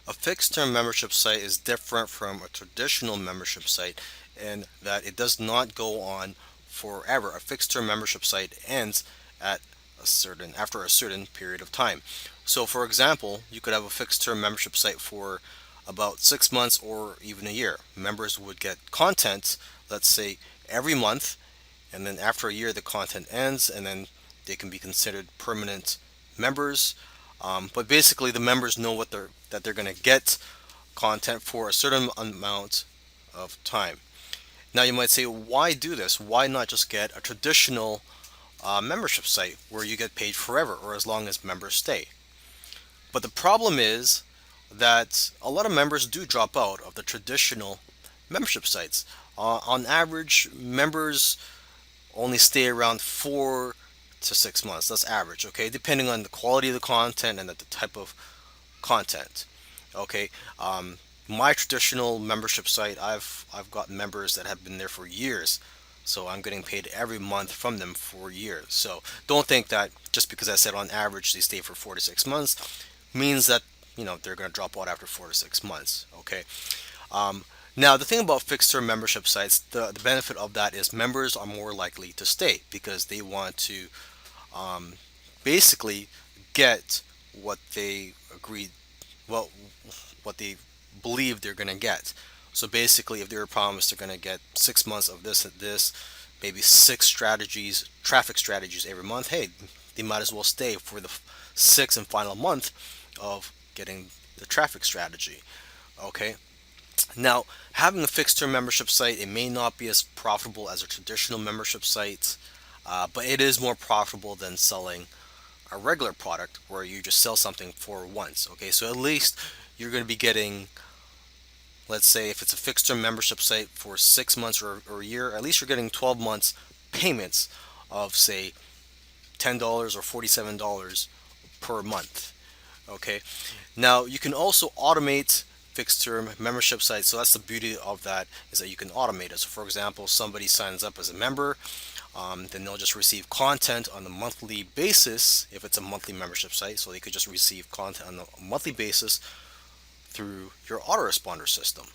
A fixed term membership site is different from a traditional membership site in that it does not go on forever. A fixed term membership site ends at after a certain period of time. So for example, you could have a fixed term membership site for about 6 months or even a year. Members would get content, let's say every month, and then after a year the content ends, and then they can be considered permanent members. But basically, the members know that they're going to get content for a certain amount of time. Now, you might say, why do this? Why not just get a traditional membership site where you get paid forever or as long as members stay? But the problem is that a lot of members do drop out of the traditional membership sites. On average, members only stay around 4 to 6 months. That's average, okay? Depending on the quality of the content and the type of content. Okay, my traditional membership site, I've got members that have been there for years, so I'm getting paid every month from them for years. So don't think that just because I said on average they stay for 4 to 6 months means that they're going to drop out after 4 to 6 months. Okay. Um, Now the thing about fixed term membership sites, the benefit of that is members are more likely to stay because they want to um, basically get what they agreed, well, what they believe they're going to get. So basically, if they were promised they're going to get 6 months of this and this, maybe six strategies, traffic strategies every month, hey, they might as well stay for the sixth and final month of getting the traffic strategy. Okay. Now, having a fixed term membership site, it may not be as profitable as a traditional membership site, but it is more profitable than selling a regular product where you just sell something for once. Okay, so at least you're going to be getting, let's say, if it's a fixed term membership site for 6 months or a year, at least you're getting 12 months payments of, say, $10 or $47 per month. Okay, now you can also automate fixed term membership sites. So that's the beauty of that, is that you can automate it. So for example, somebody signs up as a member, then they'll just receive content on a monthly basis if it's a monthly membership site. So they could just receive content on a monthly basis through your autoresponder system.